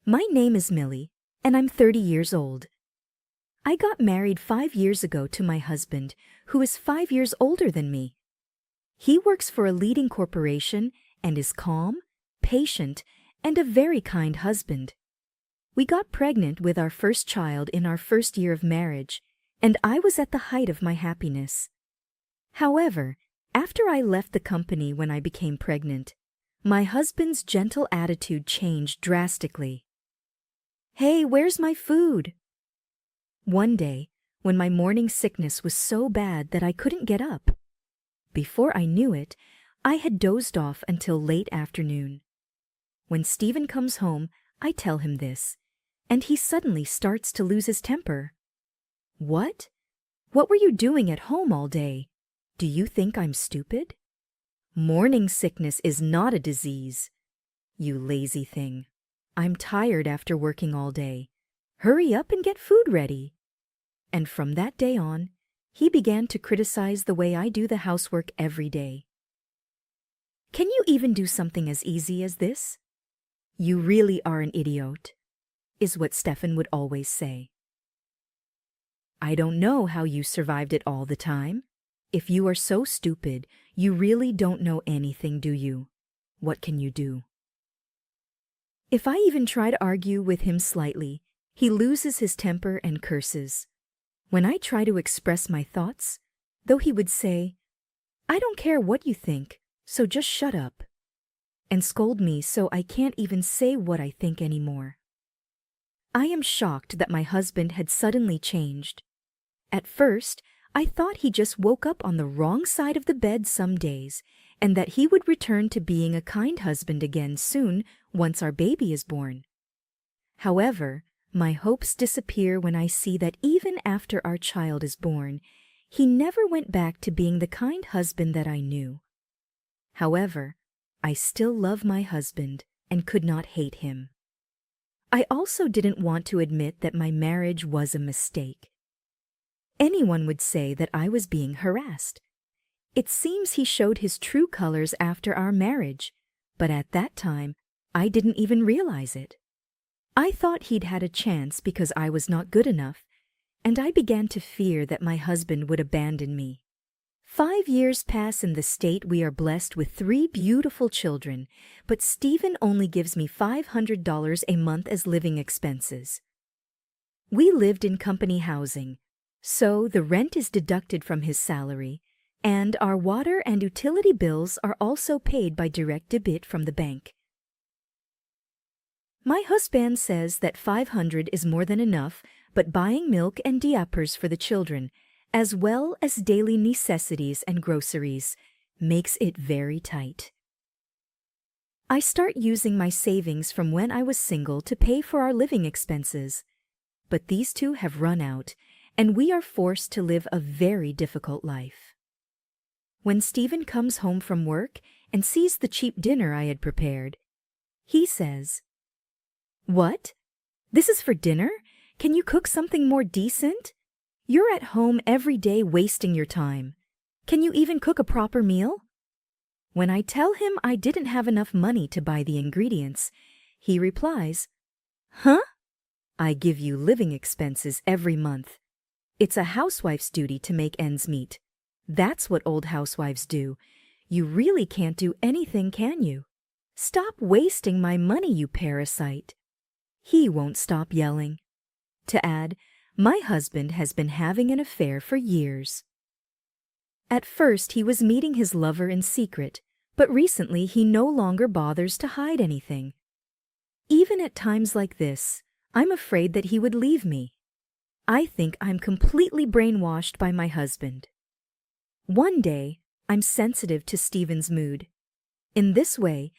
My name is Millie, and I'm 30 years old. I got married 5 years ago to my husband, who is 5 years older than me. He works for a leading corporation and is calm, patient, and a very kind husband. We got pregnant with our first child in our first year of marriage, and I was at the height of my happiness. However, after I left the company when I became pregnant, my husband's gentle attitude changed drastically. "Hey, where's my food?" One day, when my morning sickness was so bad that I couldn't get up. Before I knew it, I had dozed off until late afternoon. When Stephen comes home, I tell him this, and he suddenly starts to lose his temper. "What? What were you doing at home all day? Do you think I'm stupid? Morning sickness is not a disease. You lazy thing. I'm tired after working all day. Hurry up and get food ready." And from that day on, he began to criticize the way I do the housework every day. "Can you even do something as easy as this? You really are an idiot," is what Stefan would always say. "I don't know how you survived it all the time. If you are so stupid, you really don't know anything, do you? What can you do?" If I even try to argue with him slightly, he loses his temper and curses. When I try to express my thoughts, though, he would say, "I don't care what you think, so just shut up," and scold me so I can't even say what I think anymore. I am shocked that my husband had suddenly changed. At first, I thought he just woke up on the wrong side of the bed some days, and that he would return to being a kind husband again soon once our baby is born. However, my hopes disappear when I see that even after our child is born, he never went back to being the kind husband that I knew. However, I still love my husband and could not hate him. I also didn't want to admit that my marriage was a mistake. Anyone would say that I was being harassed. It seems he showed his true colors after our marriage, but at that time, I didn't even realize it. I thought he'd had a chance because I was not good enough, and I began to fear that my husband would abandon me. 5 years pass in the state we are blessed with 3 beautiful children, but Stephen only gives me $500 a month as living expenses. We lived in company housing, so the rent is deducted from his salary, and our water and utility bills are also paid by direct debit from the bank. My husband says that 500 is more than enough, but buying milk and diapers for the children, as well as daily necessities and groceries, makes it very tight. I start using my savings from when I was single to pay for our living expenses, but these two have run out, and we are forced to live a very difficult life. When Stephen comes home from work and sees the cheap dinner I had prepared, he says, "What? This is for dinner? Can you cook something more decent? You're at home every day wasting your time. Can you even cook a proper meal?" When I tell him I didn't have enough money to buy the ingredients, he replies, "Huh? I give you living expenses every month. It's a housewife's duty to make ends meet. That's what old housewives do. You really can't do anything, can you? Stop wasting my money, you parasite." He won't stop yelling. To add, my husband has been having an affair for years. At first, he was meeting his lover in secret, but recently he no longer bothers to hide anything. Even at times like this, I'm afraid that he would leave me. I think I'm completely brainwashed by my husband. One day, I'm sensitive to Stephen's mood. In this way,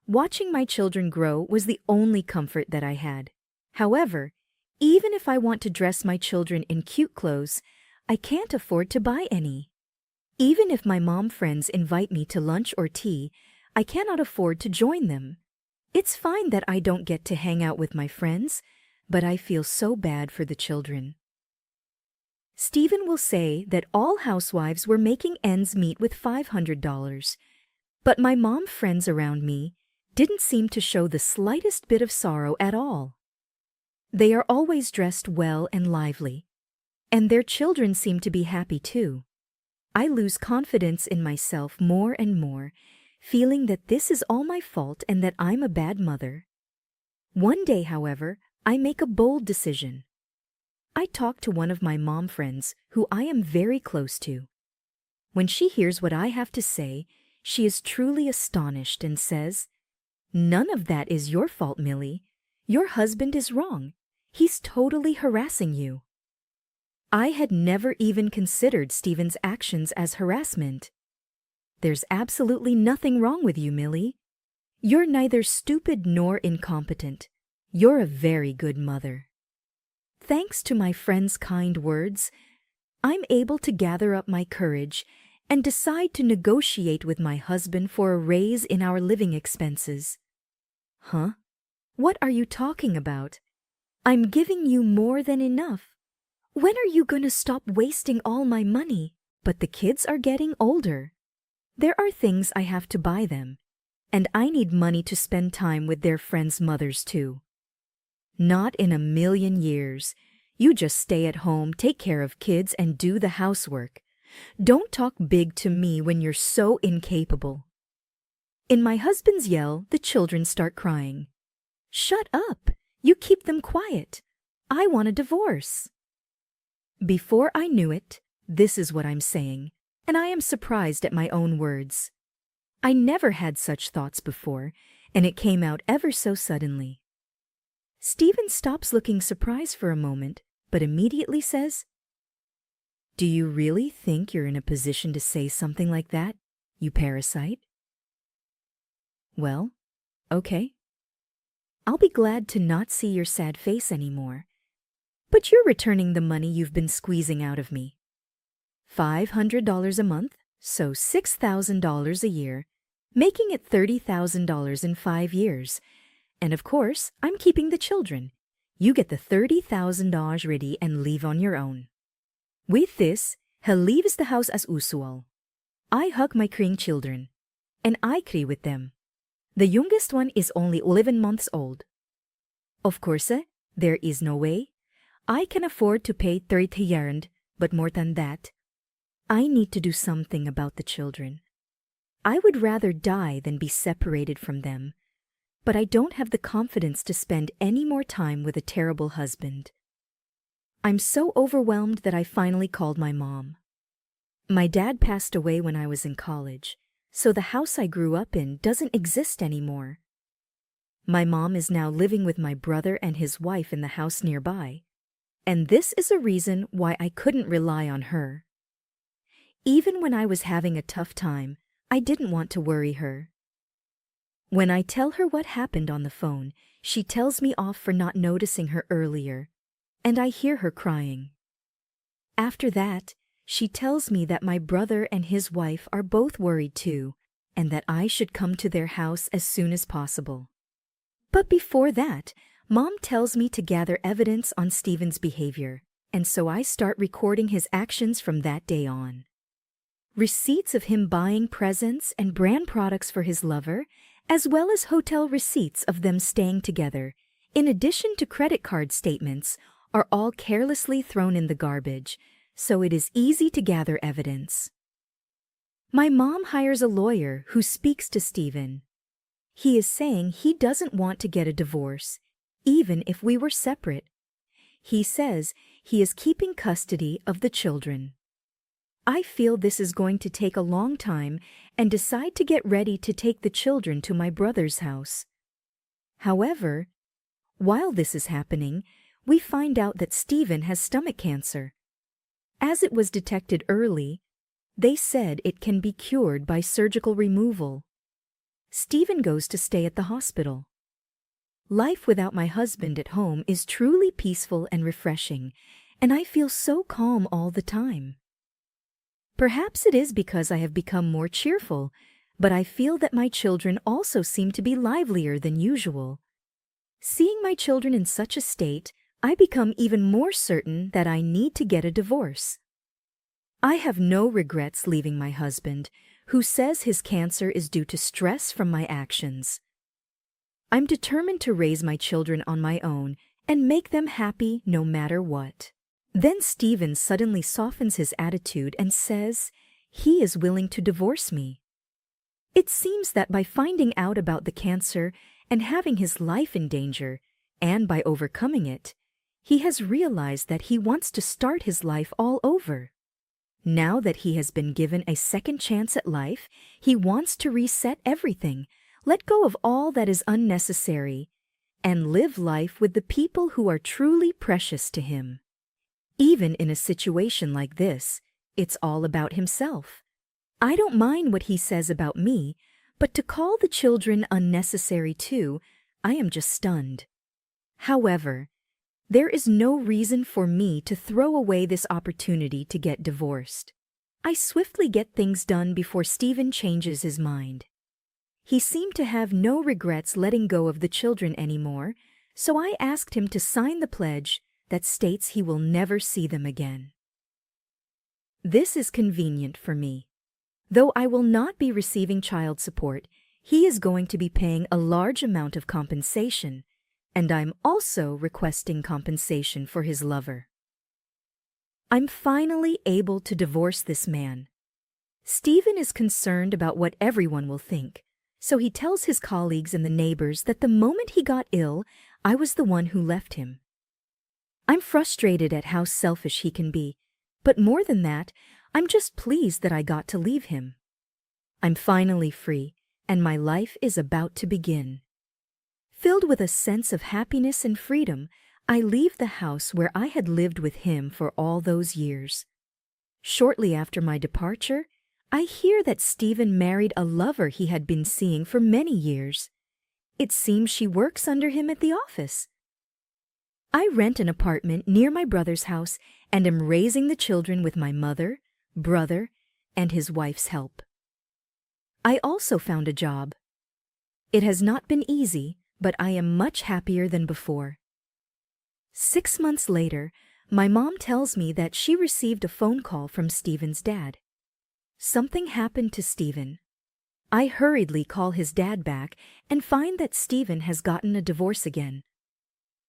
watching my children grow was the only comfort that I had. However, even if I want to dress my children in cute clothes, I can't afford to buy any. Even if my mom friends invite me to lunch or tea, I cannot afford to join them. It's fine that I don't get to hang out with my friends, but I feel so bad for the children. Stephen will say that all housewives were making ends meet with $500, but my mom friends around me, didn't seem to show the slightest bit of sorrow at all. They are always dressed well and lively, and their children seem to be happy too. I lose confidence in myself more and more, feeling that this is all my fault and that I'm a bad mother. One day, however, I make a bold decision. I talk to one of my mom friends who I am very close to. When she hears what I have to say, she is truly astonished and says, "None of that is your fault, Millie. Your husband is wrong. He's totally harassing you." I had never even considered Stephen's actions as harassment. "There's absolutely nothing wrong with you, Millie. You're neither stupid nor incompetent. You're a very good mother." Thanks to my friend's kind words, I'm able to gather up my courage and decide to negotiate with my husband for a raise in our living expenses. "Huh? What are you talking about? I'm giving you more than enough. When are you going to stop wasting all my money?" But the kids are getting older. There are things I have to buy them, and I need money to spend time with their friends' mothers too. "Not in a million years. You just stay at home, take care of kids, and do the housework. Don't talk big to me when you're so incapable." In my husband's yell, the children start crying. "Shut up! You keep them quiet. I want a divorce." Before I knew it, this is what I'm saying, and I am surprised at my own words. I never had such thoughts before, and it came out ever so suddenly. Stephen stops looking surprised for a moment, but immediately says, "Do you really think you're in a position to say something like that, you parasite?" "Well, okay. I'll be glad to not see your sad face anymore. But you're returning the money you've been squeezing out of me. $500 a month, so $6,000 a year, making it $30,000 in 5 years. And of course, I'm keeping the children. You get the $30,000 ready and leave on your own." With this, he leaves the house as usual. I hug my crying children, and I cry with them. The youngest one is only 11 months old. Of course, there is no way. I can afford to pay 30,000, but more than that, I need to do something about the children. I would rather die than be separated from them, but I don't have the confidence to spend any more time with a terrible husband. I'm so overwhelmed that I finally called my mom. My dad passed away when I was in college, so the house I grew up in doesn't exist anymore. My mom is now living with my brother and his wife in the house nearby, and this is a reason why I couldn't rely on her. Even when I was having a tough time, I didn't want to worry her. When I tell her what happened on the phone, she tells me off for not noticing her earlier, and I hear her crying. After that, she tells me that my brother and his wife are both worried too, and that I should come to their house as soon as possible. But before that, Mom tells me to gather evidence on Stephen's behavior, and so I start recording his actions from that day on. Receipts of him buying presents and brand products for his lover, as well as hotel receipts of them staying together, in addition to credit card statements, are all carelessly thrown in the garbage, so it is easy to gather evidence. My mom hires a lawyer who speaks to Stephen. He is saying he doesn't want to get a divorce, even if we were separate. He says he is keeping custody of the children. I feel this is going to take a long time and decide to get ready to take the children to my brother's house. However, while this is happening, we find out that Stephen has stomach cancer. As it was detected early, they said it can be cured by surgical removal. Stephen goes to stay at the hospital. Life without my husband at home is truly peaceful and refreshing, and I feel so calm all the time. Perhaps it is because I have become more cheerful, but I feel that my children also seem to be livelier than usual. Seeing my children in such a state, I become even more certain that I need to get a divorce. I have no regrets leaving my husband, who says his cancer is due to stress from my actions. I'm determined to raise my children on my own and make them happy no matter what." Then Stephen suddenly softens his attitude and says he is willing to divorce me. It seems that by finding out about the cancer and having his life in danger, and by overcoming it, he has realized that he wants to start his life all over. Now that he has been given a second chance at life, he wants to reset everything, let go of all that is unnecessary, and live life with the people who are truly precious to him. Even in a situation like this, it's all about himself. I don't mind what he says about me, but to call the children unnecessary too, I am just stunned. However, there is no reason for me to throw away this opportunity to get divorced. I swiftly get things done before Stephen changes his mind. He seemed to have no regrets letting go of the children anymore, so I asked him to sign the pledge that states he will never see them again. This is convenient for me. Though I will not be receiving child support, he is going to be paying a large amount of compensation, and I'm also requesting compensation for his lover. I'm finally able to divorce this man. Stephen is concerned about what everyone will think, so he tells his colleagues and the neighbors that the moment he got ill, I was the one who left him. I'm frustrated at how selfish he can be, but more than that, I'm just pleased that I got to leave him. I'm finally free, and my life is about to begin. Filled with a sense of happiness and freedom, I leave the house where I had lived with him for all those years. Shortly after my departure, I hear that Stephen married a lover he had been seeing for many years. It seems she works under him at the office. I rent an apartment near my brother's house and am raising the children with my mother, brother, and his wife's help. I also found a job. It has not been easy, but I am much happier than before. 6 months later, my mom tells me that she received a phone call from Stephen's dad. Something happened to Stephen. I hurriedly call his dad back and find that Stephen has gotten a divorce again.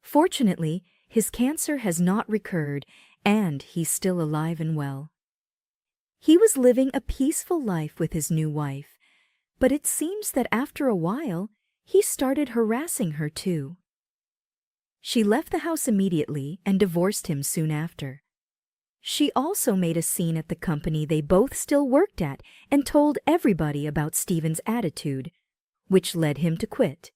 Fortunately, his cancer has not recurred and he's still alive and well. He was living a peaceful life with his new wife, but it seems that after a while, he started harassing her too. She left the house immediately and divorced him soon after. She also made a scene at the company they both still worked at and told everybody about Stephen's attitude, which led him to quit.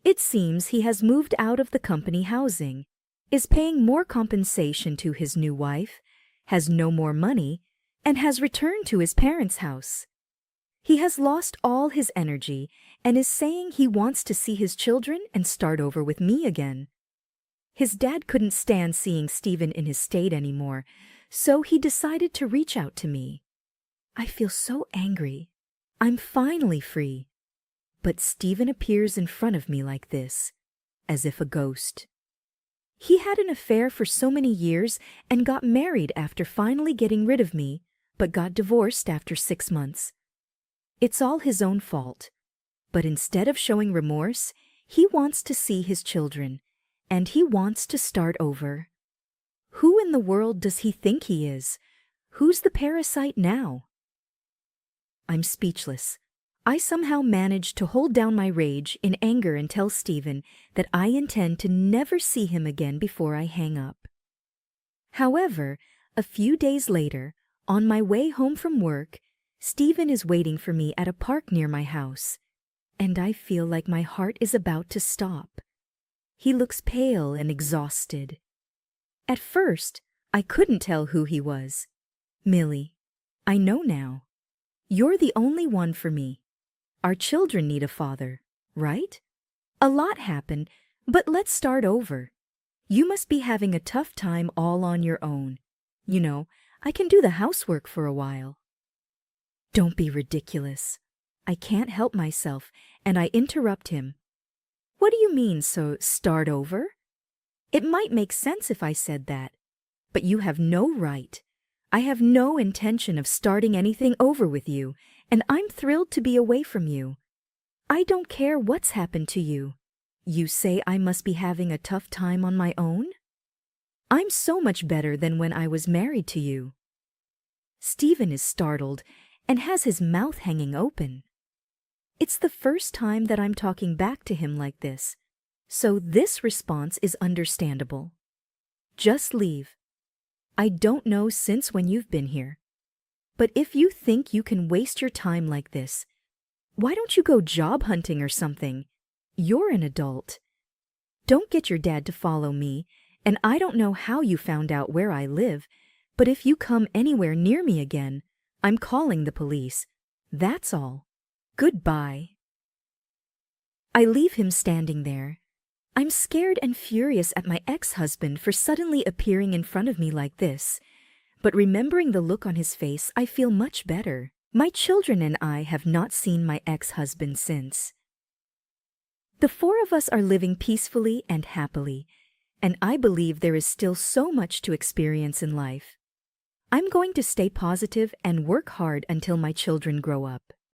It seems he has moved out of the company housing, is paying more compensation to his new wife, has no more money, and has returned to his parents' house. He has lost all his energy and is saying he wants to see his children and start over with me again. His dad couldn't stand seeing Stephen in his state anymore, so he decided to reach out to me. I feel so angry. I'm finally free. But Stephen appears in front of me like this, as if a ghost. He had an affair for so many years and got married after finally getting rid of me, but got divorced after 6 months. It's all his own fault. But instead of showing remorse, he wants to see his children, and he wants to start over. Who in the world does he think he is? Who's the parasite now? I'm speechless. I somehow managed to hold down my rage in anger and tell Stephen that I intend to never see him again before I hang up. However, a few days later, on my way home from work, Stephen is waiting for me at a park near my house, and I feel like my heart is about to stop. He looks pale and exhausted. At first, I couldn't tell who he was. Millie, I know now. You're the only one for me. Our children need a father, right? A lot happened, but let's start over. You must be having a tough time all on your own. You know, I can do the housework for a while. Don't be ridiculous. I can't help myself, and I interrupt him. What do you mean, so start over? It might make sense if I said that, but you have no right. I have no intention of starting anything over with you, and I'm thrilled to be away from you. I don't care what's happened to you. You say I must be having a tough time on my own? I'm so much better than when I was married to you. Stephen is startled and has his mouth hanging open. It's the first time that I'm talking back to him like this, so this response is understandable. Just leave. I don't know since when you've been here. But if you think you can waste your time like this, why don't you go job hunting or something? You're an adult. Don't get your dad to follow me, and I don't know how you found out where I live, but if you come anywhere near me again, I'm calling the police. That's all. Goodbye. I leave him standing there. I'm scared and furious at my ex-husband for suddenly appearing in front of me like this. But remembering the look on his face, I feel much better. My children and I have not seen my ex-husband since. The four of us are living peacefully and happily, and I believe there is still so much to experience in life. I'm going to stay positive and work hard until my children grow up.